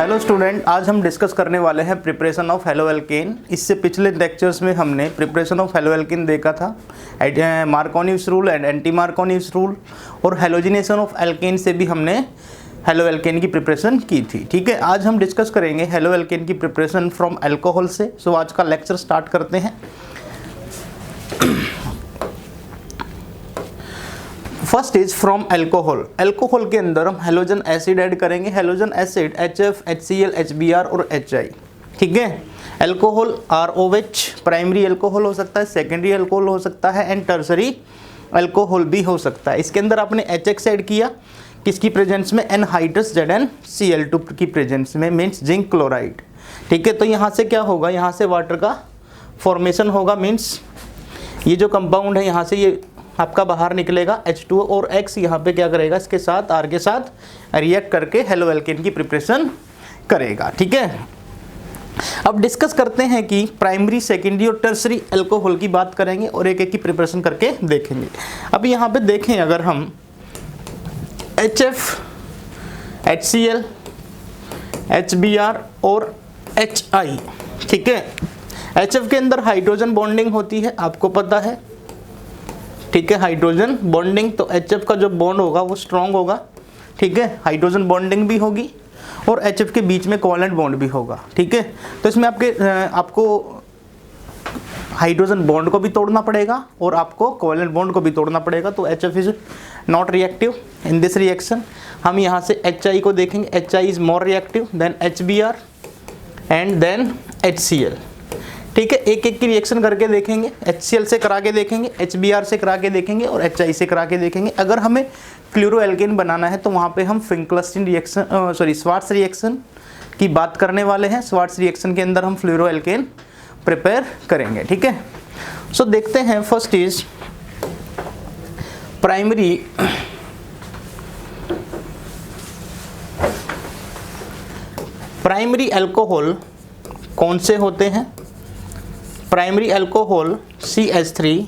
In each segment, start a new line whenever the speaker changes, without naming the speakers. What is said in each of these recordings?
Hello student, आज हम discuss करने वाले हैं प्रिपरेशन ऑफ हेलोएल्केन। इससे पिछले लेक्चर्स में हमने प्रिपरेशन ऑफ हेलोएल्केन देखा था, मार्कोनिव्स रूल एंड एंटी मार्कोनिव्स रूल, और हेलोजिनेशन ऑफ एल्केन से भी हमने हेलोएल्केन की प्रिपरेशन की थी। ठीक है, आज हम डिस्कस करेंगे हेलोएल्केन की प्रिपरेशन फ्रॉम अल्कोहल से। सो आज का लेक्चर स्टार्ट करते हैं। First is from alcohol. Alcohol के अंदर हम हेलोजन एसिड ऐड करेंगे। Halogen acid HF, HCl, HBr और HI। ठीक है, अल्कोहल ROH प्राइमरी अल्कोहल हो सकता है, सेकेंडरी अल्कोहल हो सकता है एंड टर्सरी अल्कोहल भी हो सकता है। इसके अंदर आपने HX ऐड किया, किसकी प्रेजेंस में? एनहाइड्रस ZnCl2 की प्रेजेंस में, मीन्स जिंक क्लोराइड। ठीक है, तो यहाँ से क्या होगा? यहाँ से वाटर का फॉर्मेशन होगा, मीन्स ये जो कंपाउंड है यहाँ से ये आपका बाहर निकलेगा H2O, और X यहाँ पे क्या करेगा? इसके साथ R के साथ रिएक्ट करके हेलोएल्केन की प्रिपरेशन करेगा। ठीक है, अब डिस्कस करते हैं कि प्राइमरी, सेकेंडरी और टर्सरी अल्कोहल की बात करेंगे और एक एक की प्रिपरेशन करके देखेंगे। अब यहाँ पे देखें, अगर हम HF, HCl, HBr और HI, ठीक है, HF के अंदर हाइड्रोजन बॉन्डिंग होती है, आपको पता है। ठीक है, हाइड्रोजन बॉन्डिंग, तो HF का जो बॉन्ड होगा वो स्ट्रॉन्ग होगा। ठीक है, हाइड्रोजन बॉन्डिंग भी होगी और HF के बीच में कोवेलेंट बॉन्ड भी होगा। ठीक है, तो इसमें आपको हाइड्रोजन बॉन्ड को भी तोड़ना पड़ेगा और आपको कोवेलेंट बॉन्ड को भी तोड़ना पड़ेगा। तो HF is not reactive in this reaction. हम यहाँ से HI को देखेंगे, HI is more reactive than HBr and then HCl। ठीक है, एक एक की रिएक्शन करके देखेंगे। HCl से करा के देखेंगे, HBr से करा के देखेंगे और HI से करा के देखेंगे। अगर हमें फ्लोरोएल्केन बनाना है तो वहाँ पे हम फिंकलस्टीन रिएक्शन स्वार्ट्ज रिएक्शन की बात करने वाले हैं। स्वार्ट्ज रिएक्शन के अंदर हम फ्लोरोएल्केन प्रिपेयर करेंगे। ठीक है, सो देखते हैं। फर्स्ट इज प्राइमरी अल्कोहल कौन से होते हैं? Primary alcohol CH3,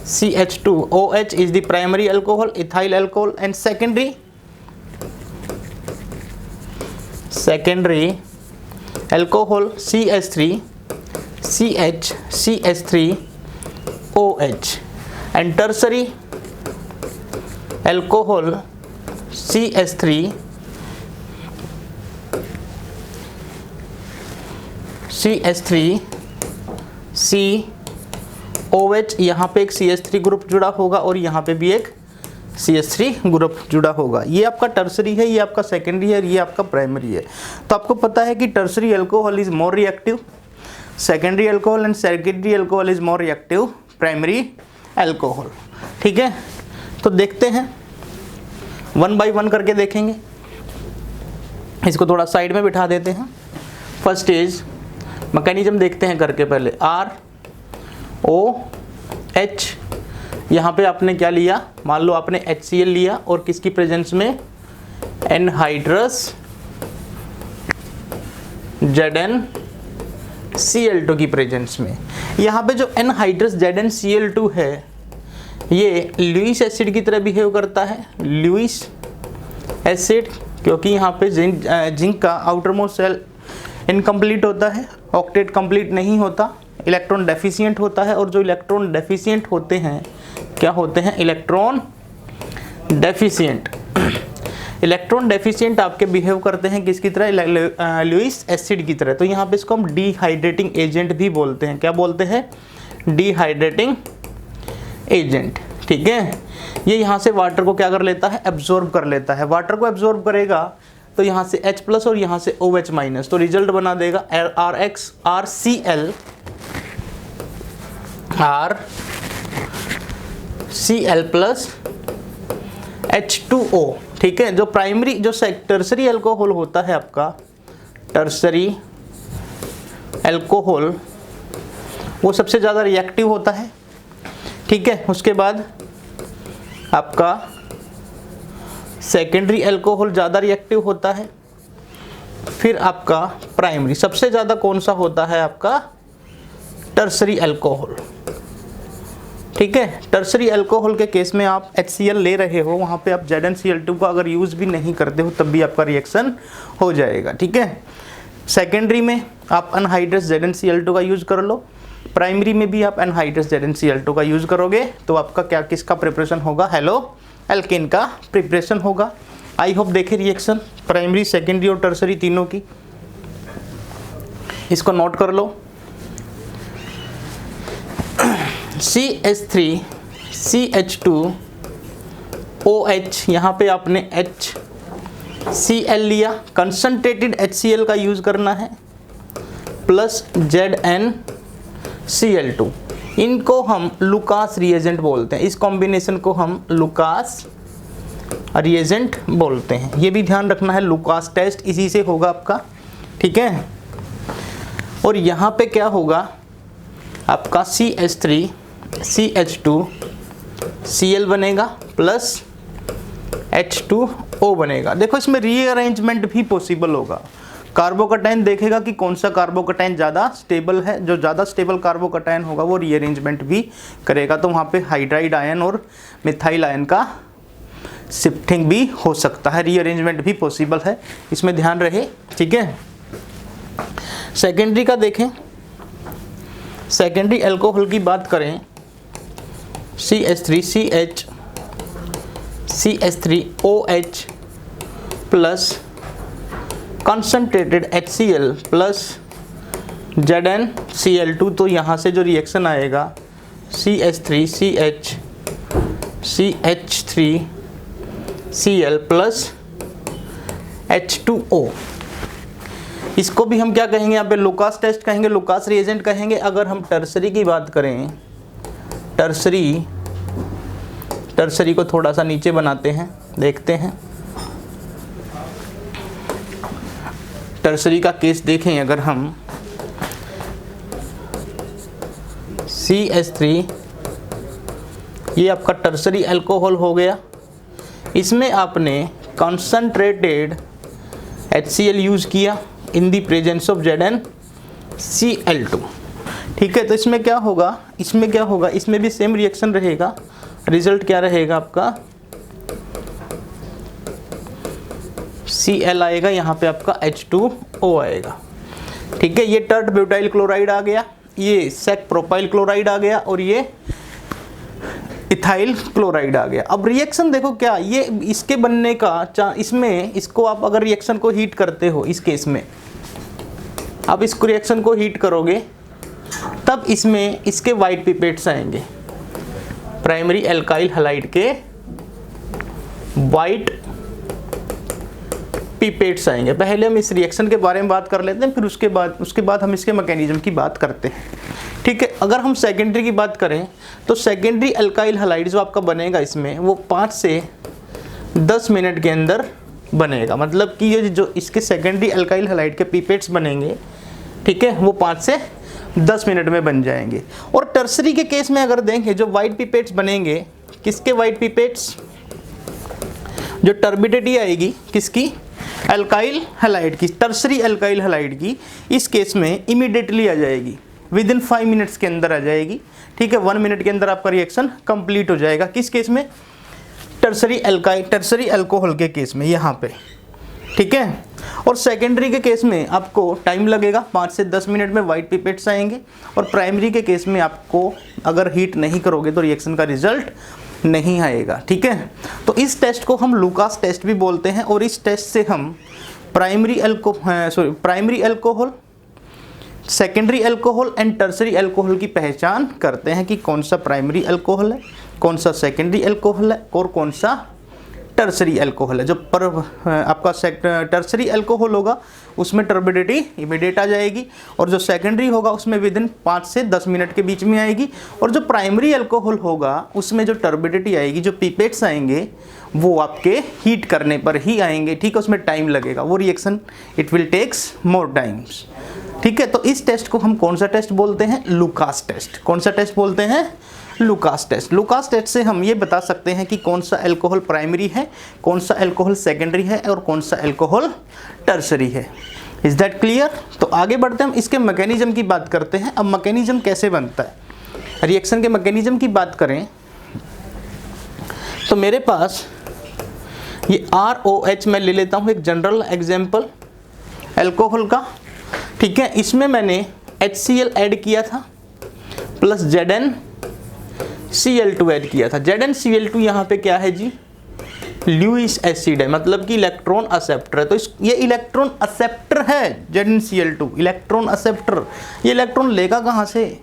CH2, OH is the primary alcohol, ethyl alcohol, and secondary alcohol CH3, CH, CH3, OH, and tertiary alcohol CH3, COH, यहाँ पे एक CH3 ग्रुप जुड़ा होगा और यहाँ पे भी एक CH3 ग्रुप जुड़ा होगा। ये आपका टर्सरी है, ये आपका सेकेंडरी है, ये आपका प्राइमरी है। तो आपको पता है कि tertiary alcohol is more reactive, secondary alcohol and secondary alcohol is more reactive primary alcohol. ठीक है, तो देखते हैं, वन बाय वन करके देखेंगे। इसको थोड़ा साइड में बिठा देते हैं। फर्स्ट इज मैकेनिज्म देखते हैं करके। पहले ROH, यहाँ पे आपने क्या लिया? मान लो आपने HCl लिया और किसकी प्रेजेंस में? एनहाइड्रस ZnCl2 की प्रेजेंस में। यहाँ पे जो एनहाइड्रस ZnCl2 है ये लुईस एसिड की तरह बिहेव करता है। लुईस एसिड, क्योंकि यहाँ पे जिंक का आउटर मोस्ट शेल इनकम्प्लीट होता है, ऑक्टेट कंप्लीट नहीं होता, इलेक्ट्रॉन डेफिशिएंट होता है। और जो इलेक्ट्रॉन डेफिशिएंट होते हैं, क्या होते हैं? Electron deficient. इलेक्ट्रॉन डेफिशिएंट आपके बिहेव करते हैं किसकी तरह? लुईस एसिड की तरह। तो यहाँ पे इसको हम डिहाइड्रेटिंग एजेंट भी बोलते हैं। क्या बोलते हैं? Dehydrating agent. ठीक है, ये यहाँ से वाटर को क्या कर लेता है? एब्जॉर्ब कर लेता है। वाटर को एब्जॉर्ब करेगा तो यहाँ से H+ और यहाँ से OH-, तो रिजल्ट बना देगा RCl प्लस H2O। ठीक है, जो प्राइमरी, जो टर्सरी अल्कोहल होता है आपका, टर्सरी अल्कोहल वो सबसे ज़्यादा रिएक्टिव होता है। ठीक है, उसके बाद आपका सेकेंडरी अल्कोहल ज़्यादा रिएक्टिव होता है। फिर आपका प्राइमरी, सबसे ज़्यादा कौन सा होता है? आपका टर्सरी अल्कोहल। ठीक है। टर्सरी अल्कोहल के केस में आप HCl ले रहे हो, वहाँ पे आप ZnCl2 का अगर यूज़ भी नहीं करते हो तब भी आपका रिएक्शन हो जाएगा, ठीक है। सेकेंडरी में आप अनहाइड्रस ZnCl2 का यूज़ कर लो, प्राइमरी में भी आप अनहाइड्रस ZnCl2 का यूज़ करोगे तो आपका क्या किसका प्रिपरेशन होगा, हेलो एल्केन का प्रिपरेशन होगा। आई होप देखे रिएक्शन प्राइमरी, सेकेंडरी और टर्सरी तीनों की, इसको नोट कर लो। CH3 CH2 OH, यहाँ पे आपने HCl लिया, कंसनट्रेटेड HCl का यूज़ करना है, प्लस ZnCl2। इनको हम लुकास रिएजेंट बोलते हैं, इस कॉम्बिनेशन को हम लुकास रिएजेंट बोलते हैं। ये भी ध्यान रखना है, लुकास टेस्ट इसी से होगा आपका, ठीक है। और यहाँ पे क्या होगा आपका CH3 CH2 Cl बनेगा प्लस H2O बनेगा। देखो इसमें रीअरेंजमेंट भी पॉसिबल होगा, कार्बोकटाइन देखेगा कि कौन सा कार्बोकटाइन ज़्यादा स्टेबल है, जो ज़्यादा स्टेबल कार्बोकटाइन होगा वो रीअरेंजमेंट भी करेगा, तो वहाँ पे हाइड्राइड आयन और मिथाइल आयन का शिफ्टिंग भी हो सकता है, रीअरेंजमेंट भी पॉसिबल है, इसमें ध्यान रहे, ठीक है। सेकेंडरी का देखें, सेकेंडरी अल्कोहल की बात करें, CH3CH CH3OH plus concentrated HCl plus ZnCl2, तो यहाँ से जो रिएक्शन आएगा CH3CH CH3Cl प्लस H2O, इसको भी हम क्या कहेंगे, यहाँ पे लुकास टेस्ट कहेंगे, लुकास रिएजेंट कहेंगे। अगर हम टर्सरी की बात करें, टर्सरी को थोड़ा सा नीचे बनाते हैं, देखते हैं टर्सरी का केस देखें। अगर हम CH3, ये आपका टर्सरी अल्कोहल हो गया, इसमें आपने कंसंट्रेटेड HCl यूज़ किया इन दी प्रेजेंस ऑफ ZnCl2, ठीक है। तो इसमें क्या होगा, इसमें भी सेम रिएक्शन रहेगा, रिजल्ट क्या रहेगा आपका Cl आएगा, यहाँ पे आपका H2O आएगा, ठीक है। ये टर्ट ब्यूटाइल क्लोराइड आ गया, ये सेक प्रोपाइल क्लोराइड आ गया और ये इथाइल क्लोराइड आ गया। अब रिएक्शन देखो क्या, ये इसके बनने का इसमें, इसको आप अगर रिएक्शन को हीट करते हो, इस केस में आप इस रिएक्शन को हीट करोगे तब इसमें इसके वाइट पिपेट्स आएंगे, प्राइमरी एल्काइल हैलाइड के वाइट पिपेट्स आएंगे। पहले हम इस रिएक्शन के बारे में बात कर लेते हैं, फिर उसके बाद हम इसके मैकेनिज्म की बात करते हैं, ठीक है। अगर हम सेकेंडरी की बात करें तो सेकेंडरी अल्काइल हैलाइड जो आपका बनेगा इसमें, वो 5 से 10 मिनट के अंदर बनेगा, मतलब कि ये जो इसके सेकेंडरी अल्काइल हैलाइड के पिपेट्स बनेंगे, ठीक है, वो 5 से 10 मिनट में बन जाएंगे। और टर्सरी के केस में अगर देखें, जो वाइट पिपेट्स बनेंगे, किसके वाइट पिपेट्स, जो टर्बिडिटी आएगी किसकी, अल्काइल हैलाइड की, टर्सरी अल्काइल हैलाइड की, इस केस में इमीडिएटली आ जाएगी, विद इन 5 मिनट्स के अंदर आ जाएगी, ठीक है। 1 मिनट के अंदर आपका रिएक्शन कंप्लीट हो जाएगा, किस केस में, टर्सरी अल्कोहल के केस में, यहाँ पे, ठीक है। और सेकेंडरी के केस में आपको टाइम लगेगा, 5 से 10 मिनट में वाइट पिपेट्स आएंगे। और प्राइमरी के केस में आपको अगर हीट नहीं करोगे तो रिएक्शन का रिजल्ट नहीं आएगा, ठीक है। तो इस टेस्ट को हम लुकास टेस्ट भी बोलते हैं, और इस टेस्ट से हम primary alcohol, secondary alcohol and tertiary alcohol की पहचान करते हैं कि कौन सा प्राइमरी अल्कोहल है, कौन सा सेकेंडरी अल्कोहल है और कौन सा टर्सरी अल्कोहल है। जो आपका टर्सरी अल्कोहल होगा उसमें टर्बिडिटी इमीडिएट आ जाएगी, और जो सेकेंडरी होगा उसमें विद इन 5 से 10 मिनट के बीच में आएगी। और जो प्राइमरी अल्कोहल होगा उसमें जो टर्बिडिटी आएगी, जो पिपेट्स आएंगे, वो आपके हीट करने पर ही आएंगे, ठीक है। उसमें टाइम लगेगा, वो reaction it will takes more times, ठीक है। तो इस टेस्ट को हम कौन सा टेस्ट बोलते हैं, लुकास टेस्ट। कौन सा टेस्ट बोलते हैं, लुकास टेस्ट। लुकास टेस्ट से हम ये बता सकते हैं कि कौन सा अल्कोहल प्राइमरी है, कौन सा अल्कोहल सेकेंडरी है और कौन सा अल्कोहल टर्सरी है। Is that clear. तो आगे बढ़ते हैं, हम इसके मैकेनिज्म की बात करते हैं। अब मैकेनिज्म कैसे बनता है, रिएक्शन के मैकेनिज्म की बात करें तो मेरे पास ये ROH मैं ले लेता हूँ एक जनरल एग्जाम्पल एल्कोहल का, ठीक है। इसमें मैंने HCl ऐड किया था प्लस ZnCl2 ऐड किया था। ZnCl2 यहाँ पे क्या है जी, ल्यूइस एसिड है, मतलब कि इलेक्ट्रॉन एक्सेप्टर है। तो ये इलेक्ट्रॉन एक्सेप्टर है ZnCl2, इलेक्ट्रॉन एक्सेप्टर। ये इलेक्ट्रॉन लेगा कहाँ से,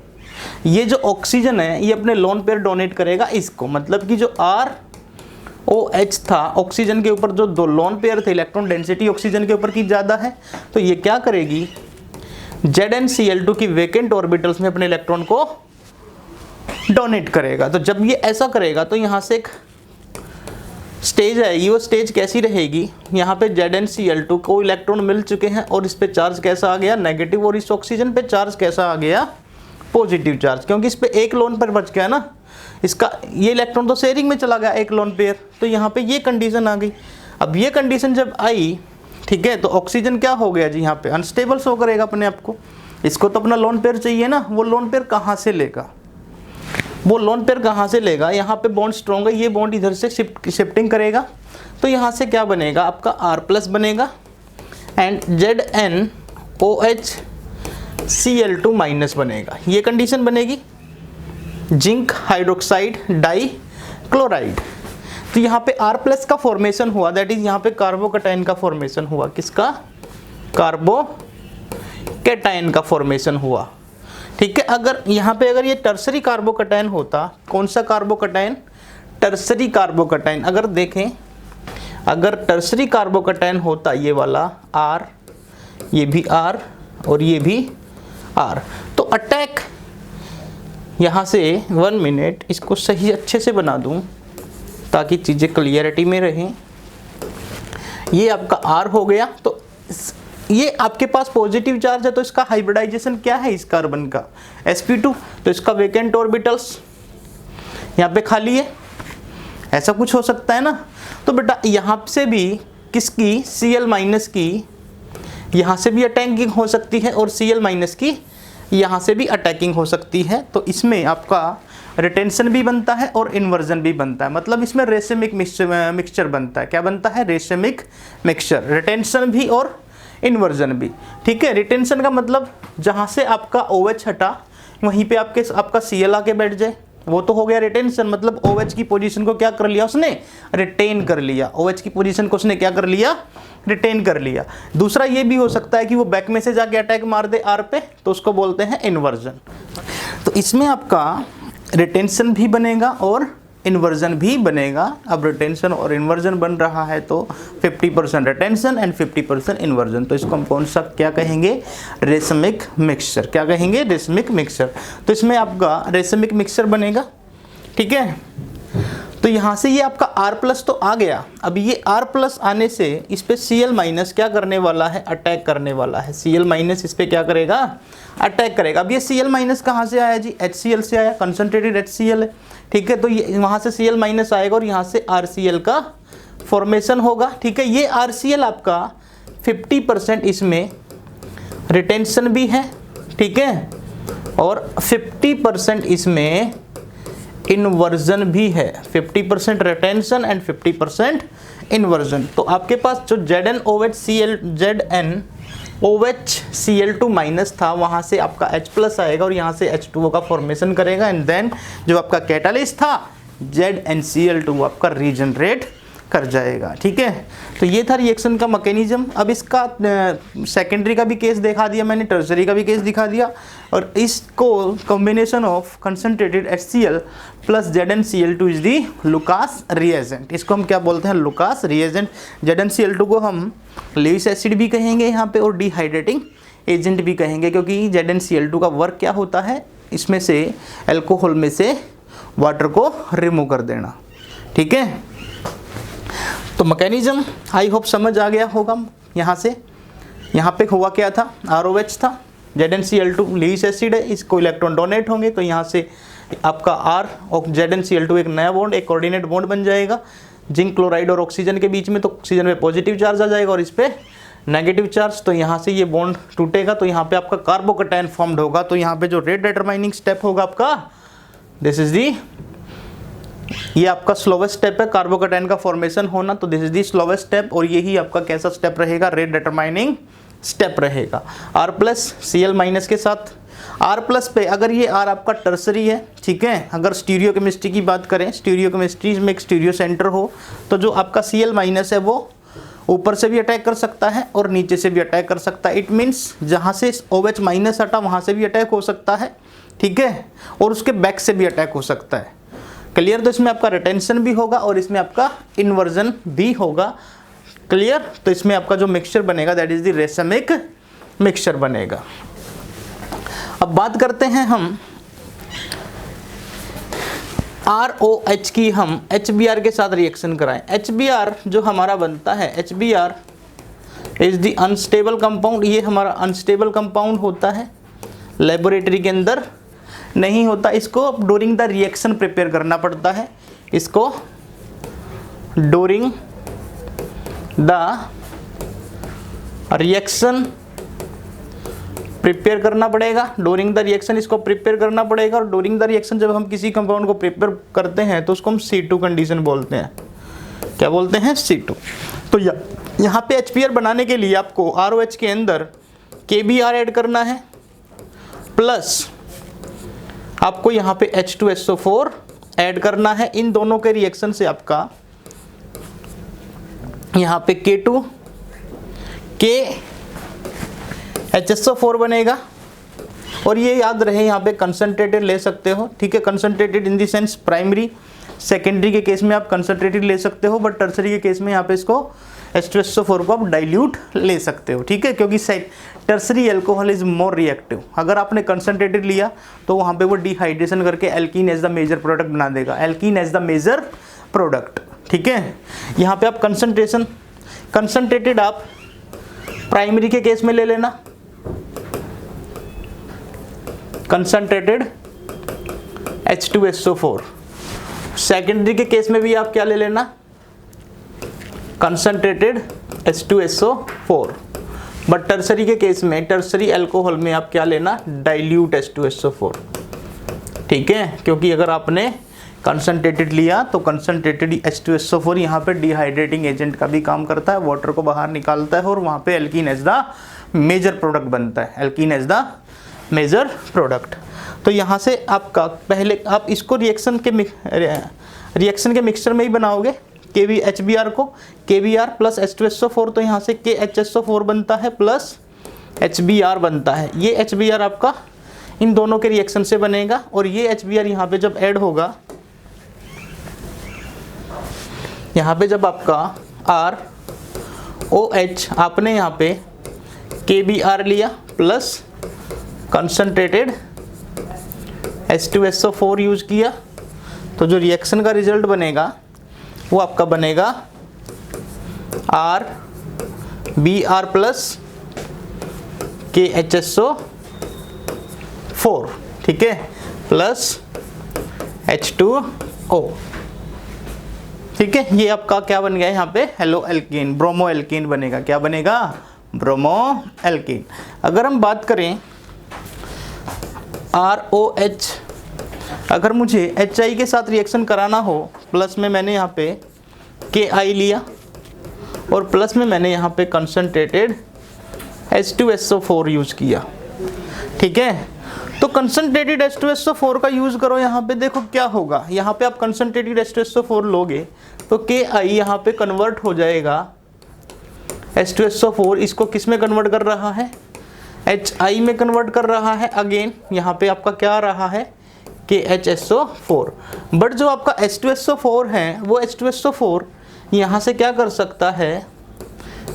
ये जो ऑक्सीजन है ये अपने लोन पेयर डोनेट करेगा इसको, मतलब कि जो ROH था ऑक्सीजन के ऊपर जो दो लोन पेयर थे, इलेक्ट्रॉन डेंसिटी ऑक्सीजन के ऊपर की ज़्यादा है, तो ये क्या करेगी ZnCl2 की वेकेंट ऑर्बिटल्स में अपने इलेक्ट्रॉन को डोनेट करेगा। तो जब ये ऐसा करेगा तो यहाँ से एक स्टेज आएगी, वो स्टेज कैसी रहेगी, यहाँ पे ZnCl2 को इलेक्ट्रॉन मिल चुके हैं और इस पे चार्ज कैसा आ गया, नेगेटिव, और इस ऑक्सीजन पे चार्ज कैसा आ गया, पॉजिटिव चार्ज, क्योंकि इस पे एक लोन पेयर बच गया ना, इसका ये इलेक्ट्रॉन तो शेयरिंग में चला गया एक लोन पेयर, तो यहाँ पे ये कंडीशन आ गई। अब ये कंडीशन जब आई, ठीक है, तो ऑक्सीजन क्या हो गया जी, यहाँ पे अनस्टेबल शो करेगा अपने आप को। इसको तो अपना लोन पेयर चाहिए ना, वो लोन पेयर कहाँ से लेगा, वो लोन पेयर कहाँ से लेगा, यहाँ पे बॉन्ड स्ट्रॉन्ग है, ये बॉन्ड इधर से शिफ्टिंग करेगा, तो यहाँ से क्या बनेगा आपका R+ बनेगा एंड ZnOHCl2- बनेगा। ये कंडीशन बनेगी जिंक हाइड्रोक्साइड डाई क्लोराइड। तो यहाँ पे R+ का फॉर्मेशन हुआ, दैट इज यहाँ पे कार्बोकैटायन का फॉर्मेशन हुआ, किसका, कार्बोकैटायन का फॉर्मेशन हुआ, ठीक है। अगर यहाँ पे अगर ये टर्सरी कार्बोकैटायन होता, कौन सा कार्बोकैटायन, टर्सरी कार्बोकैटायन, अगर देखें अगर टर्सरी कार्बोकैटायन होता ये वाला R, ये भी R और ये भी R, तो अटैक यहाँ से 1 मिनट इसको सही अच्छे से बना दूँ ताकि चीज़ें क्लियरिटी में रहें। ये आपका R हो गया, तो ये आपके पास पॉजिटिव चार्ज है, तो इसका हाइब्रिडाइजेशन क्या है इस कार्बन का, sp2, तो इसका वेकेंट ऑर्बिटल्स यहाँ पे खाली है, ऐसा कुछ हो सकता है ना। तो बेटा यहाँ से भी किसकी, Cl- की यहाँ से भी अटैकिंग हो सकती है और Cl- की यहाँ से भी अटैकिंग हो सकती है। तो इसमें आपका रिटेंशन भी बनता है और इन्वर्जन भी बनता है, मतलब इसमें रेसिमिक मिक्सचर बनता है। क्या बनता है, रेसिमिक मिक्सचर, रिटेंशन भी और इन्वर्जन भी, ठीक है। रिटेंशन का मतलब जहाँ से आपका OH हटा वहीं पे आपका Cl आके बैठ जाए, वो तो हो गया रिटेंशन, मतलब OH की पोजीशन को क्या कर लिया उसने, रिटेन कर लिया, OH की पोजीशन को उसने क्या कर लिया, रिटेन कर लिया। दूसरा ये भी हो सकता है कि वो बैक में से जाके अटैक मार दे R पे, तो उसको बोलते हैं इन्वर्जन। तो इसमें आपका रिटेंशन भी बनेगा और इन्वर्जन भी बनेगा। अब रिटेंशन और इन्वर्जन बन रहा है तो 50% रिटेंशन एंड 50% इन्वर्जन, तो इसको हम कौन सा क्या कहेंगे, रेसमिक मिक्सचर। क्या कहेंगे, रेसमिक मिक्सचर। तो इसमें आपका रेसमिक मिक्सचर बनेगा, ठीक है। तो यहाँ से ये आपका R+ तो आ गया, अब ये R+ आने से इस पे Cl- क्या करने वाला है, अटैक करने वाला है। Cl- इस पे क्या करेगा, अटैक करेगा। अब ये Cl- कहाँ से आया जी, HCl से आया, कंसंट्रेटेड HCl है, ठीक है। तो ये वहाँ से Cl- आएगा और यहाँ से RCl का फॉर्मेशन होगा, ठीक है। ये RCl आपका 50% इसमें रिटेंशन भी है, ठीक है, और 50% इसमें इन्वर्जन भी है, 50% रिटेंशन एंड 50% इन्वर्जन। तो आपके पास जो ZnOHCl2- था, वहाँ से आपका H+ आएगा और यहाँ से H2O का फॉर्मेशन करेगा एंड देन जो आपका कैटालिस्ट था ZnCl2 आपका रीजनरेट कर जाएगा, ठीक है। तो ये था रिएक्शन का मैकेनिज्म। अब इसका सेकेंडरी का भी केस दिखा दिया मैंने, टर्सरी का भी केस दिखा दिया, और इसको combination of concentrated HCl plus ZnCl2 is the Lucas reagent. इसको हम क्या बोलते हैं, लुकास रिएजेंट। ZnCl2 को हम ल्यूइस एसिड भी कहेंगे यहाँ पे और डिहाइड्रेटिंग एजेंट भी कहेंगे, क्योंकि ZnCl2 का वर्क क्या होता है, इसमें से एल्कोहल में से वाटर को रिमूव कर देना, ठीक है। तो मैकेनिज्म आई होप समझ आ गया होगा। यहाँ से यहाँ पे हुआ क्या था, ROH था, ZnCl2 ल्यूइस एसिड है, इसको इलेक्ट्रॉन डोनेट होंगे, तो यहाँ से आपका R और ZnCl2 एक नया बॉन्ड, एक कोऑर्डिनेट बॉन्ड बन जाएगा जिंक क्लोराइड और ऑक्सीजन के बीच में। तो ऑक्सीजन में पॉजिटिव चार्ज आ जाएगा और इस पे नेगेटिव चार्ज, तो यहाँ से ये बॉन्ड टूटेगा, तो यहाँ पे आपका कार्बोकैटायन फॉर्म्ड होगा। तो यहाँ पे जो रेट डिटरमाइनिंग स्टेप होगा आपका दिस इज दी, ये आपका स्लोवेस्ट स्टेप है कार्बोकैटायन का फॉर्मेशन होना, तो this is the slowest step, और यही आपका कैसा स्टेप रहेगा, रेट डिटरमाइनिंग स्टेप रहेगा। R प्लस Cl माइनस के साथ R प्लस पे, अगर ये R आपका टर्सरी है, ठीक है, अगर स्टीरियो केमिस्ट्री की बात करें, स्टीरियो केमिस्ट्री में एक स्टीरियो सेंटर हो, तो जो आपका Cl माइनस है वो ऊपर से भी अटैक कर सकता है और नीचे से भी अटैक कर सकता है। इट मीन्स जहाँ से OH माइनस हटा वहाँ से भी अटैक हो सकता है, ठीक है, और उसके बैक से भी अटैक हो सकता है। क्लियर? तो इसमें आपका रिटेंशन भी होगा और इसमें आपका इन्वर्जन भी होगा। क्लियर? तो इसमें आपका जो मिक्सचर बनेगा that is the racemic mixture बनेगा। अब बात करते हैं हम ROH की, हम HBr के साथ रिएक्शन कराएं। HBr जो हमारा बनता है, HBr is the unstable compound, ये हमारा अनस्टेबल कंपाउंड होता है, लेबोरेटरी के अंदर नहीं होता, इसको ड्यूरिंग द रिएक्शन प्रिपेयर करना पड़ता है, इसको ड्यूरिंग द रिएक्शन प्रिपेयर करना पड़ेगा, ड्यूरिंग द रिएक्शन इसको प्रिपेयर करना पड़ेगा। और ड्यूरिंग द रिएक्शन जब हम किसी कंपाउंड को प्रिपेयर करते हैं तो उसको हम C2 कंडीशन बोलते हैं। क्या बोलते हैं? C2। तो यहाँ पे HBr बनाने के लिए आपको ROH के अंदर KBr ऐड करना है, प्लस आपको यहाँ पे H2SO4 ऐड करना है। इन दोनों के रिएक्शन से आपका यहाँ पे K2 HSO4 बनेगा। और ये याद रहे यहाँ पे कंसंट्रेटेड ले सकते हो, ठीक है, concentrated in the sense primary, secondary के केस में आप कंसंट्रेटेड ले सकते हो, बट टर्सरी के केस में यहाँ पे इसको H2SO4 को आप डाइल्यूट ले सकते हो, ठीक है, क्योंकि tertiary alcohol is more reactive. अगर आपने कंसंट्रेटेड लिया तो वहाँ पे वो डिहाइड्रेशन करके alkene as the major product बना देगा, alkene as the major product, ठीक है। यहाँ पे आप कंसंट्रेटेड आप प्राइमरी के केस में ले लेना, कंसंट्रेटेड H2SO4। सेकेंडरी के केस में भी आप क्या ले लेना, कंसंट्रेटेड H2SO4। बट टर्सरी के केस में, टर्सरी अल्कोहल में आप क्या लेना, डाइल्यूट H2SO4, ठीक है, क्योंकि अगर आपने कंसंट्रेटेड लिया तो कंसंट्रेटेड H2SO4 यहाँ पे डिहाइड्रेटिंग एजेंट का भी काम करता है, वाटर को बाहर निकालता है और वहाँ पे alkene as the major product बनता है, alkene as the major product. तो यहाँ से आपका पहले आप इसको रिएक्शन के मिक्सचर में ही बनाओगे, HBr को KBr प्लस H2SO4, तो यहाँ से KHSO4 बनता है प्लस HBr बनता है। ये HBr आपका इन दोनों के रिएक्शन से बनेगा और ये HBr यहाँ पे जब ऐड होगा, यहाँ पे जब आपका ROH आपने यहाँ पे KBr लिया प्लस कंसंट्रेटेड H2SO4 यूज किया, तो जो रिएक्शन का रिजल्ट बनेगा वो आपका बनेगा RBr प्लस KHSO4, ठीक है, प्लस H2O, ठीक है। ये आपका क्या बन गया यहाँ पे, हेलो एल्कीन, ब्रोमो एल्कीन बनेगा। क्या बनेगा? Bromo alkene. अगर हम बात करें ROH, अगर मुझे HI के साथ रिएक्शन कराना हो, प्लस में मैंने यहाँ पे KI लिया और प्लस में मैंने यहाँ पे कंसंट्रेटेड H2SO4 यूज किया, ठीक है। तो कंसंट्रेटेड H2SO4 का यूज करो, यहाँ पे देखो क्या होगा, यहाँ पे आप कंसंट्रेटेड H2SO4 लोगे तो KI यहाँ पे कन्वर्ट हो जाएगा H2SO4, इसको किस में कन्वर्ट कर रहा है, HI में कन्वर्ट कर रहा है। अगेन यहाँ पे आपका क्या आ रहा है, KHSO4। बट जो आपका H2SO4 है वो H2SO4 यहाँ से क्या कर सकता है,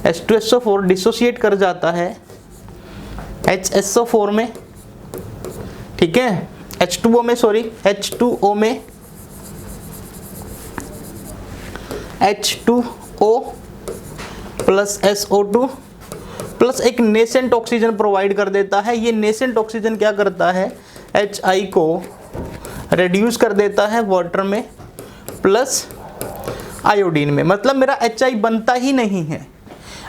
H2SO4 डिसोसिएट कर जाता है HSO4 में, ठीक है, H2O में, सॉरी H2O में, H2O प्लस SO2 प्लस एक नेसेंट ऑक्सीजन प्रोवाइड कर देता है। ये नेसेंट ऑक्सीजन क्या करता है, HI को रेड्यूस कर देता है वाटर में प्लस आयोडीन में, मतलब मेरा HI बनता ही नहीं है।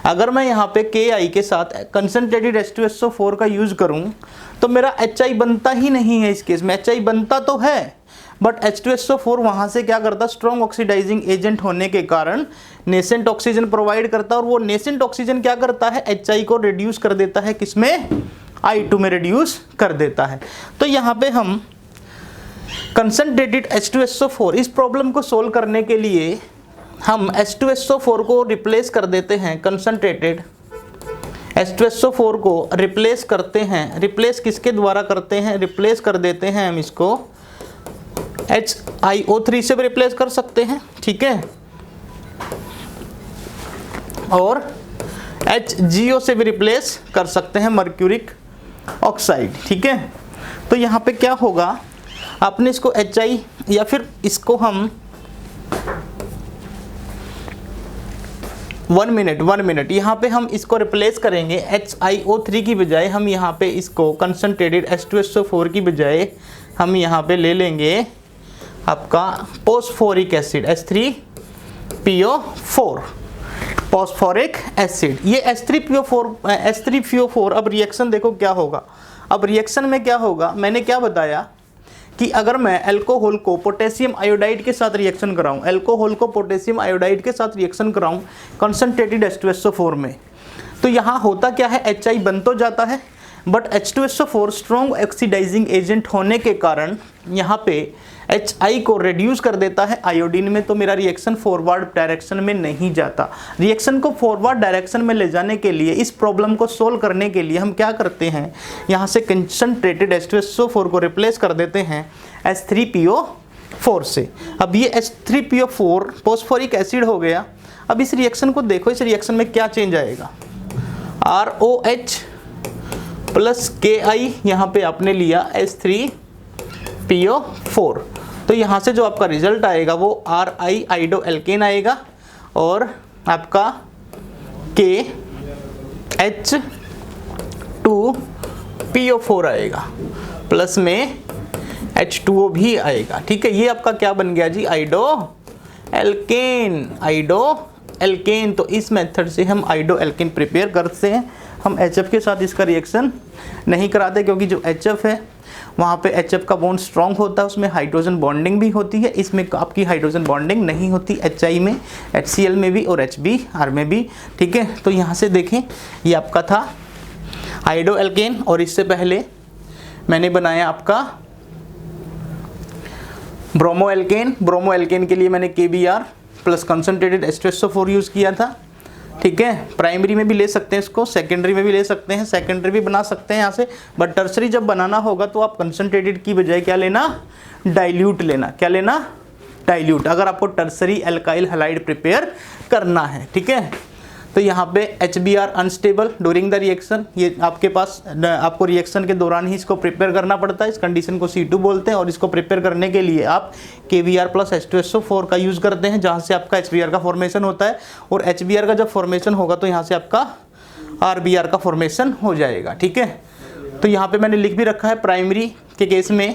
अगर मैं यहाँ पे KI के साथ कंसंट्रेटेड H2SO4 का यूज करूँ तो मेरा HI बनता ही नहीं है। इस केस में HI बनता तो है बट H2SO4 वहाँ से क्या करता, स्ट्रॉन्ग ऑक्सीडाइजिंग एजेंट होने के कारण नेसेंट ऑक्सीजन प्रोवाइड करता है, और वो नेसेंट ऑक्सीजन क्या करता है, HI को रिड्यूस कर देता है, किसमें, I2 में रिड्यूस कर देता है। तो यहाँ पे हम कंसंट्रेटेड H2SO4, इस प्रॉब्लम को सोल्व करने के लिए हम H2SO4 को रिप्लेस कर देते हैं, कंसंट्रेटेड H2SO4 को रिप्लेस करते हैं। रिप्लेस किसके द्वारा करते हैं, रिप्लेस कर देते हैं हम इसको HiO3 से भी रिप्लेस कर सकते हैं, ठीक है, और HgO से भी रिप्लेस कर सकते हैं, मर्क्यूरिक ऑक्साइड, ठीक है। तो यहाँ पे क्या होगा, आपने इसको HI या फिर इसको हम 1 मिनट यहाँ पे हम इसको रिप्लेस करेंगे, HiO3 की बजाय हम यहाँ पे इसको कंसंट्रेटेड H2SO4 की बजाय हम यहाँ पे ले लेंगे आपका phosphoric acid H3PO4, phosphoric acid. ये H3PO4 अब रिएक्शन देखो क्या होगा। अब रिएक्शन में क्या होगा, मैंने क्या बताया कि अगर मैं अल्कोहल को पोटेशियम आयोडाइड के साथ रिएक्शन कराऊं, अल्कोहल को पोटेशियम आयोडाइड के साथ रिएक्शन कराऊं कंसंट्रेटेड H2SO4 में, तो यहाँ होता क्या है, HI बन तो जाता है, but H2SO4 strong oxidising agent होने के कारण यहाँ पे HI को रिड्यूस कर देता है आयोडीन में, तो मेरा रिएक्शन फॉरवर्ड डायरेक्शन में नहीं जाता। रिएक्शन को फॉरवर्ड डायरेक्शन में ले जाने के लिए, इस प्रॉब्लम को सोल्व करने के लिए हम क्या करते हैं, यहाँ से कंसंट्रेटेड H2SO4 को रिप्लेस कर देते हैं H3PO4 से। अब ये H3PO4 फॉस्फोरिक एसिड हो गया। अब इस रिएक्शन को देखो, इस रिएक्शन में क्या चेंज आएगा, ROH प्लस KI, यहाँ पे आपने लिया H3PO4, तो यहाँ से जो आपका रिजल्ट आएगा वो RI आइडो एल्केन आएगा, और आपका KH2PO4 आएगा, प्लस में H2O भी आएगा, ठीक है। ये आपका क्या बन गया जी, आइडो एल्केन। तो इस मेथड से हम आइडो एल्केन प्रिपेयर करते हैं। हम HF के साथ इसका रिएक्शन नहीं कराते, क्योंकि जो HF है वहाँ पे HF का बॉन्ड स्ट्रॉन्ग होता है, उसमें हाइड्रोजन बॉन्डिंग भी होती है, इसमें आपकी हाइड्रोजन बॉन्डिंग नहीं होती, HI में, HCl में भी और HBr में भी, ठीक है। तो यहाँ से देखें, ये आपका था आइडो एल्केन, और इससे पहले मैंने बनाया आपका ब्रोमो एल्केन। ब्रोमो एल्केन के लिए मैंने KBr plus concentrated H2SO4 use किया था, ठीक है। प्राइमरी में भी ले सकते हैं इसको, सेकेंडरी में भी ले सकते हैं, सेकेंडरी भी बना सकते हैं यहाँ से, बट टर्सरी जब बनाना होगा तो आप कंसंट्रेटेड की बजाय क्या लेना, डाइल्यूट लेना। क्या लेना, डाइल्यूट, अगर आपको टर्सरी एल्काइल हैलाइड प्रिपेयर करना है, ठीक है। तो यहाँ पे HBr unstable during the reaction, ये आपके पास आपको रिएक्शन के दौरान ही इसको प्रिपेयर करना पड़ता है, इस कंडीशन को C2 बोलते हैं, और इसको प्रिपेयर करने के लिए आप KBr प्लस H2SO4 का यूज़ करते हैं, जहाँ से आपका HBr का फॉर्मेशन होता है, और HBr का जब फॉर्मेशन होगा तो यहाँ से आपका RBr का फॉर्मेशन हो जाएगा, ठीक है। तो यहाँ पे मैंने लिख भी रखा है, प्राइमरी के केस में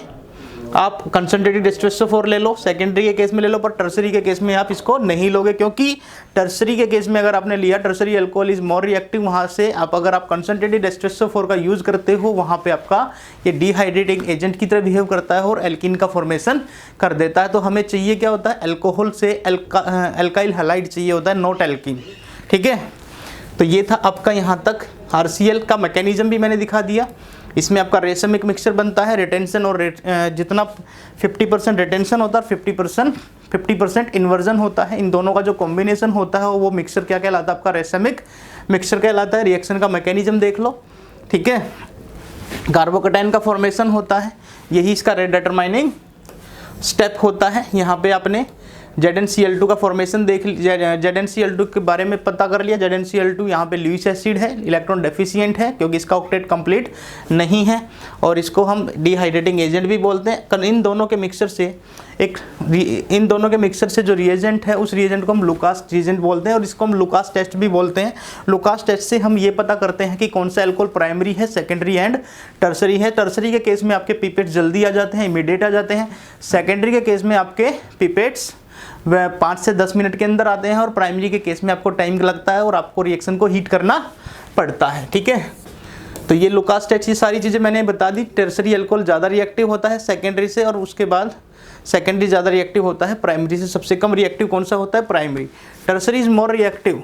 आप कंसंट्रेटेड H2SO4 ले लो, सेकेंडरी के केस में ले लो, पर टर्सरी के केस में आप इसको नहीं लोगे, क्योंकि टर्सरी के केस में अगर आपने लिया, tertiary alcohol is more reactive, वहाँ से आप अगर आप कंसंट्रेटेड H2SO4 का यूज़ करते हो, वहाँ पे आपका ये डिहाइड्रेटिंग एजेंट की तरह बिहेव करता है और एल्कीन का फॉर्मेशन कर देता है। तो हमें चाहिए क्या होता है, अल्कोहल से एल्काइल हैलाइड चाहिए होता है, नॉट एल्कीन, ठीक है। तो ये था आपका यहाँ तक। RCl का मैकेनिज्म भी मैंने दिखा दिया। इसमें आपका रेशमिक मिक्सचर बनता है, रिटेंशन और जितना 50% रिटेंशन होता है, 50% इन्वर्जन होता है, इन दोनों का जो कॉम्बिनेशन होता है वो मिक्सचर क्या कहलाता है, आपका रेशमिक मिक्सचर कहलाता है। रिएक्शन का मैकेनिज्म देख लो, ठीक है। कार्बोकैटायन का फॉर्मेशन होता है, यही इसका डिटरमाइनिंग स्टेप होता है। यहाँ पे आपने ZnCl2 का फॉर्मेशन देख लिया, ZnCl2 के बारे में पता कर लिया। ZnCl2 यहाँ पे लुईस एसिड है, इलेक्ट्रॉन डेफिशिएंट है क्योंकि इसका ऑक्टेट कंप्लीट नहीं है, और इसको हम डिहाइड्रेटिंग एजेंट भी बोलते हैं। इन दोनों के मिक्सचर से जो रिएजेंट है, उस रिएजेंट को हम लुकास रिएजेंट बोलते हैं, और इसको हम लुकास टेस्ट भी बोलते हैं। लुकास टेस्ट से हम ये पता करते हैं कि कौन सा अल्कोहल प्राइमरी है, सेकेंडरी एंड टर्सरी है। टर्सरी के केस में आपके पिपेट्स जल्दी आ जाते हैं, इमीडिएट आ जाते हैं। सेकेंडरी के केस में आपके पिपेट्स वह 5 से 10 मिनट के अंदर आते हैं, और प्राइमरी के केस में आपको टाइम लगता है और आपको रिएक्शन को हीट करना पड़ता है, ठीक है। तो ये लुकास टेस्ट, ये सारी चीज़ें मैंने बता दी। टर्सरी अल्कोहल ज़्यादा रिएक्टिव होता है सेकेंडरी से, और उसके बाद सेकेंडरी ज़्यादा रिएक्टिव होता है प्राइमरी से। सबसे कम रिएक्टिव कौन सा होता है? Primary. Tertiary is more reactive,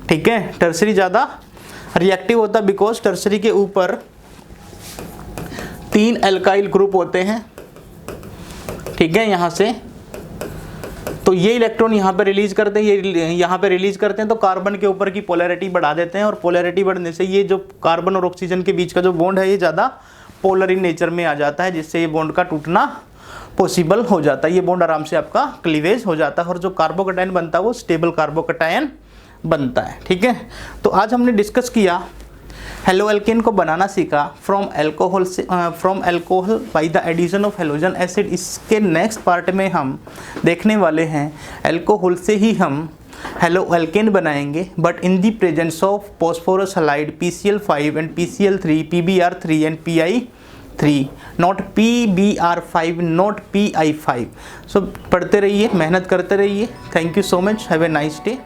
ठीक है, टर्सरी ज़्यादा रिएक्टिव होता है बिकॉज टर्सरी के ऊपर 3 एल्काइल ग्रुप होते हैं, ठीक है, यहाँ से। तो ये इलेक्ट्रॉन यहाँ पे रिलीज करते हैं, ये यहाँ पे रिलीज करते हैं, तो कार्बन के ऊपर की पोलैरिटी बढ़ा देते हैं, और पोलैरिटी बढ़ने से ये जो कार्बन और ऑक्सीजन के बीच का जो बॉन्ड है ये ज़्यादा पोलर इन नेचर में आ जाता है, जिससे ये बॉन्ड का टूटना पॉसिबल हो जाता है। ये बॉन्ड आराम से आपका क्लीवेज हो जाता है, और जो कार्बोकैटायन बनता है वो स्टेबल कार्बोकैटायन बनता है, ठीक है। तो आज हमने डिस्कस किया, हेलो एल्केन को बनाना सीखा from alcohol by the addition of halogen acid. इसके नेक्स्ट पार्ट में हम देखने वाले हैं अल्कोहल से ही हम हेलो एल्केन बनाएंगे, but in the presence of phosphorus halide PCl5 and PCl3, PBr3 and PI3, not PBr5, not PI5। So पढ़ते रहिए, मेहनत करते रहिए। Thank you so much, have a nice day.